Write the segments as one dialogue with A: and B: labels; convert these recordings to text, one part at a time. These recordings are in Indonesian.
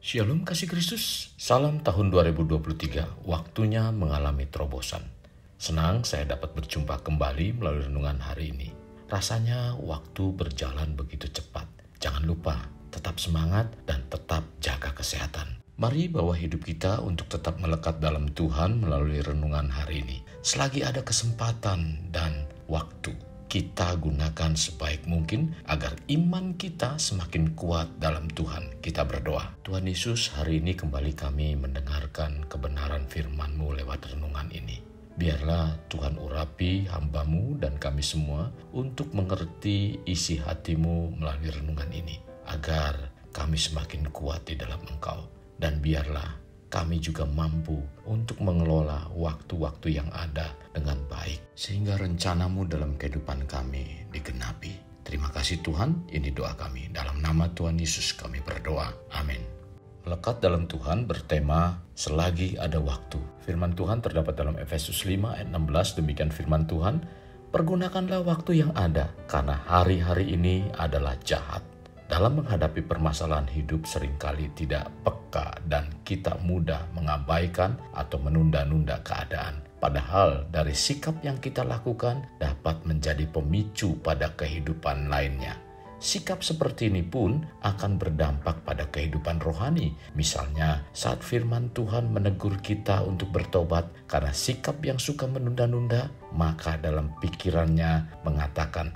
A: Shalom kasih Kristus, salam tahun 2023, waktunya mengalami terobosan. Senang saya dapat berjumpa kembali melalui renungan hari ini. Rasanya waktu berjalan begitu cepat. Jangan lupa, tetap semangat dan tetap jaga kesehatan. Mari bawa hidup kita untuk tetap melekat dalam Tuhan melalui renungan hari ini. Selagi ada kesempatan dan waktu, kita gunakan sebaik mungkin agar iman kita semakin kuat dalam Tuhan. Kita berdoa. Tuhan Yesus, hari ini kembali kami mendengarkan kebenaran firman-Mu lewat renungan ini. Biarlah Tuhan urapi hamba-Mu dan kami semua untuk mengerti isi hati-Mu melalui renungan ini, agar kami semakin kuat di dalam Engkau. Dan biarlah kami juga mampu untuk mengelola waktu-waktu yang ada dengan baik, sehingga rencana-Mu dalam kehidupan kami digenapi. Terima kasih Tuhan, ini doa kami. Dalam nama Tuhan Yesus kami berdoa. Amin. Melekat dalam Tuhan bertema selagi ada waktu. Firman Tuhan terdapat dalam Efesus 5 ayat 16, demikian firman Tuhan, pergunakanlah waktu yang ada, karena hari-hari ini adalah jahat. Dalam menghadapi permasalahan hidup seringkali tidak peka dan kita mudah mengabaikan atau menunda-nunda keadaan. Padahal dari sikap yang kita lakukan dapat menjadi pemicu pada kehidupan lainnya. Sikap seperti ini pun akan berdampak pada kehidupan rohani. Misalnya saat firman Tuhan menegur kita untuk bertobat karena sikap yang suka menunda-nunda, maka dalam pikirannya mengatakan,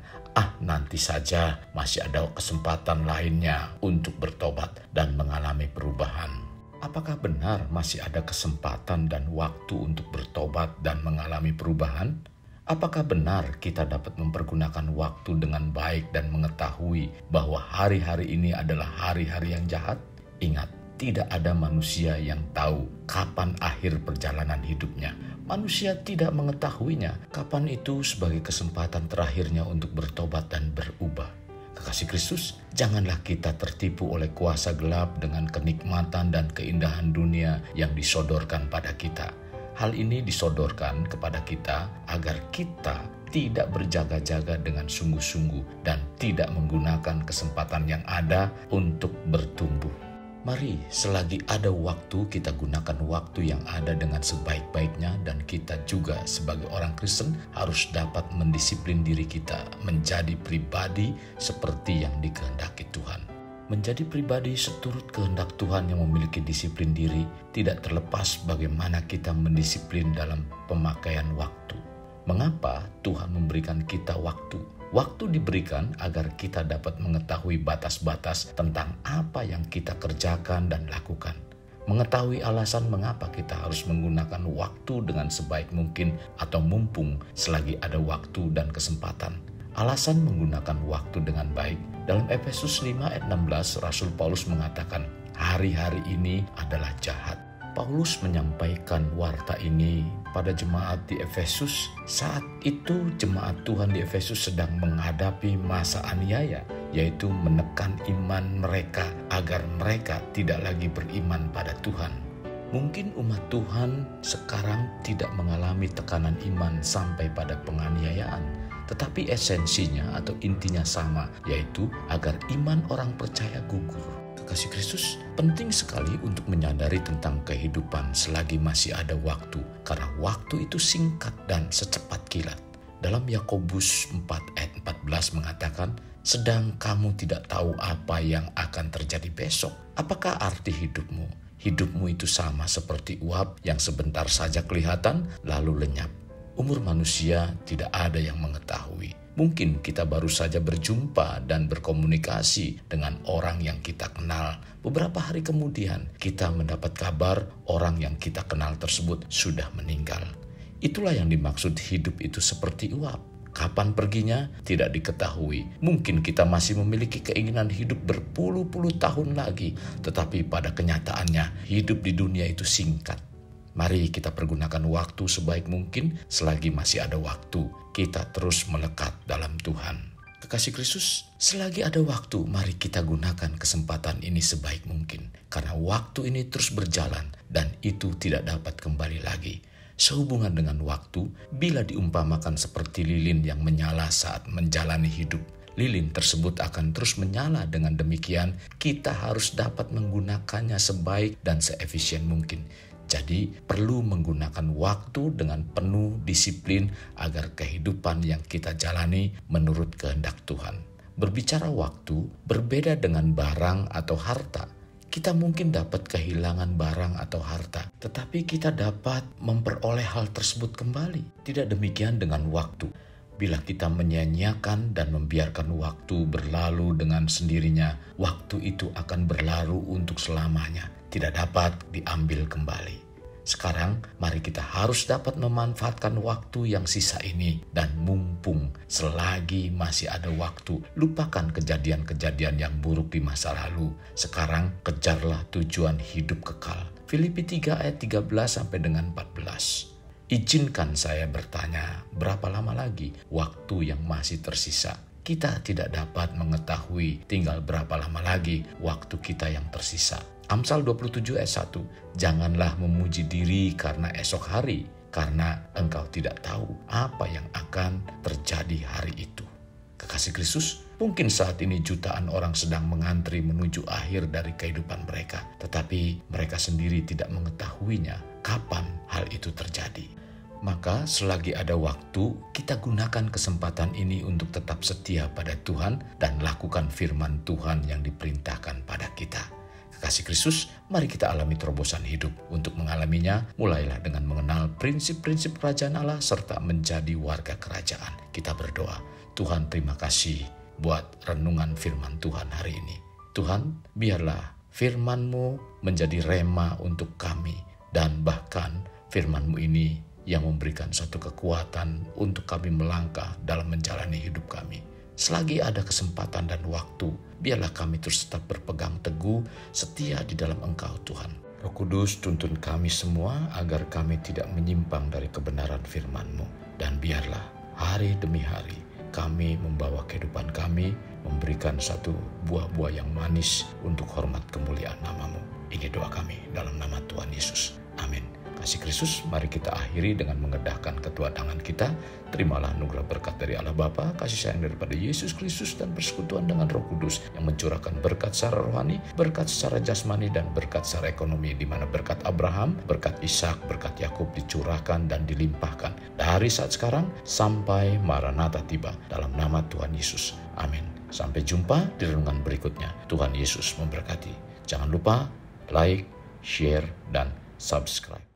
A: nanti saja, masih ada kesempatan lainnya untuk bertobat dan mengalami perubahan. Apakah benar masih ada kesempatan dan waktu untuk bertobat dan mengalami perubahan? Apakah benar kita dapat mempergunakan waktu dengan baik dan mengetahui bahwa hari-hari ini adalah hari-hari yang jahat? Ingat, tidak ada manusia yang tahu kapan akhir perjalanan hidupnya. Manusia tidak mengetahuinya kapan itu sebagai kesempatan terakhirnya untuk bertobat dan berubah. Kekasih Kristus, janganlah kita tertipu oleh kuasa gelap dengan kenikmatan dan keindahan dunia yang disodorkan pada kita. Hal ini disodorkan kepada kita agar kita tidak berjaga-jaga dengan sungguh-sungguh dan tidak menggunakan kesempatan yang ada untuk bertumbuh. Mari selagi ada waktu kita gunakan waktu yang ada dengan sebaik-baiknya, dan kita juga sebagai orang Kristen harus dapat mendisiplin diri kita menjadi pribadi seperti yang dikehendaki Tuhan. Menjadi pribadi seturut kehendak Tuhan yang memiliki disiplin diri tidak terlepas bagaimana kita mendisiplin dalam pemakaian waktu. Mengapa Tuhan memberikan kita waktu? Waktu diberikan agar kita dapat mengetahui batas-batas tentang apa yang kita kerjakan dan lakukan. Mengetahui alasan mengapa kita harus menggunakan waktu dengan sebaik mungkin atau mumpung selagi ada waktu dan kesempatan. Alasan menggunakan waktu dengan baik, dalam Efesus 5 ayat 16 Rasul Paulus mengatakan, hari-hari ini adalah jahat. Paulus menyampaikan warta ini pada jemaat di Efesus. Saat itu jemaat Tuhan di Efesus sedang menghadapi masa aniaya, yaitu menekan iman mereka agar mereka tidak lagi beriman pada Tuhan. Mungkin umat Tuhan sekarang tidak mengalami tekanan iman sampai pada penganiayaan, tetapi esensinya atau intinya sama, yaitu agar iman orang percaya gugur. Kekasih Kristus, penting sekali untuk menyadari tentang kehidupan selagi masih ada waktu, karena waktu itu singkat dan secepat kilat. Dalam Yakobus 4 ayat 14 mengatakan, sedang kamu tidak tahu apa yang akan terjadi besok. Apakah arti hidupmu? Hidupmu itu sama seperti uap yang sebentar saja kelihatan lalu lenyap. Umur manusia tidak ada yang mengetahui. Mungkin kita baru saja berjumpa dan berkomunikasi dengan orang yang kita kenal. Beberapa hari kemudian kita mendapat kabar orang yang kita kenal tersebut sudah meninggal. Itulah yang dimaksud hidup itu seperti uap. Kapan perginya tidak diketahui. Mungkin kita masih memiliki keinginan hidup berpuluh-puluh tahun lagi, tetapi pada kenyataannya hidup di dunia itu singkat. Mari kita pergunakan waktu sebaik mungkin selagi masih ada waktu. Kita terus melekat dalam Tuhan. Kekasih Kristus, selagi ada waktu, mari kita gunakan kesempatan ini sebaik mungkin. Karena waktu ini terus berjalan dan itu tidak dapat kembali lagi. Sehubungan dengan waktu, bila diumpamakan seperti lilin yang menyala saat menjalani hidup, lilin tersebut akan terus menyala. Dengan demikian, kita harus dapat menggunakannya sebaik dan seefisien mungkin. Jadi, perlu menggunakan waktu dengan penuh disiplin agar kehidupan yang kita jalani menurut kehendak Tuhan. Berbicara waktu, berbeda dengan barang atau harta. Kita mungkin dapat kehilangan barang atau harta, tetapi kita dapat memperoleh hal tersebut kembali. Tidak demikian dengan waktu. Bila kita menyia-nyiakan dan membiarkan waktu berlalu dengan sendirinya, waktu itu akan berlalu untuk selamanya, tidak dapat diambil kembali. Sekarang, mari kita harus dapat memanfaatkan waktu yang sisa ini, dan mumpung selagi masih ada waktu, lupakan kejadian-kejadian yang buruk di masa lalu. Sekarang, kejarlah tujuan hidup kekal. Filipi 3 ayat 13 sampai dengan 14. Izinkan saya bertanya, berapa lama lagi waktu yang masih tersisa? Kita tidak dapat mengetahui tinggal berapa lama lagi waktu kita yang tersisa. Amsal 27 ayat 1, janganlah memuji diri karena esok hari, karena engkau tidak tahu apa yang akan terjadi hari itu. Kekasih Kristus, mungkin saat ini jutaan orang sedang mengantri menuju akhir dari kehidupan mereka, tetapi mereka sendiri tidak mengetahuinya kapan hal itu terjadi. Maka selagi ada waktu, kita gunakan kesempatan ini untuk tetap setia pada Tuhan dan lakukan firman Tuhan yang diperintahkan pada kita. Kekasih Kristus, mari kita alami terobosan hidup. Untuk mengalaminya, mulailah dengan mengenal prinsip-prinsip kerajaan Allah serta menjadi warga kerajaan. Kita berdoa, Tuhan terima kasih buat renungan firman Tuhan hari ini. Tuhan, biarlah firman-Mu menjadi rema untuk kami, dan bahkan firman-Mu ini yang memberikan satu kekuatan untuk kami melangkah dalam menjalani hidup kami. Selagi ada kesempatan dan waktu, biarlah kami terus tetap berpegang teguh, setia di dalam Engkau Tuhan. Roh Kudus, tuntun kami semua agar kami tidak menyimpang dari kebenaran firman-Mu. Dan biarlah hari demi hari kami membawa kehidupan kami, memberikan satu buah-buah yang manis untuk hormat kemuliaan nama-Mu. Ini doa kami dalam nama Tuhan Yesus. Amin. Kasih Kristus, mari kita akhiri dengan mengedahkan kedua tangan kita. Terimalah anugerah berkat dari Allah Bapa, kasih sayang daripada Yesus Kristus, dan persekutuan dengan Roh Kudus yang mencurahkan berkat secara rohani, berkat secara jasmani, dan berkat secara ekonomi, di mana berkat Abraham, berkat Ishak, berkat Yakub dicurahkan dan dilimpahkan dari saat sekarang sampai Maranatha tiba, dalam nama Tuhan Yesus. Amin. Sampai jumpa di renungan berikutnya. Tuhan Yesus memberkati. Jangan lupa like, share, dan subscribe.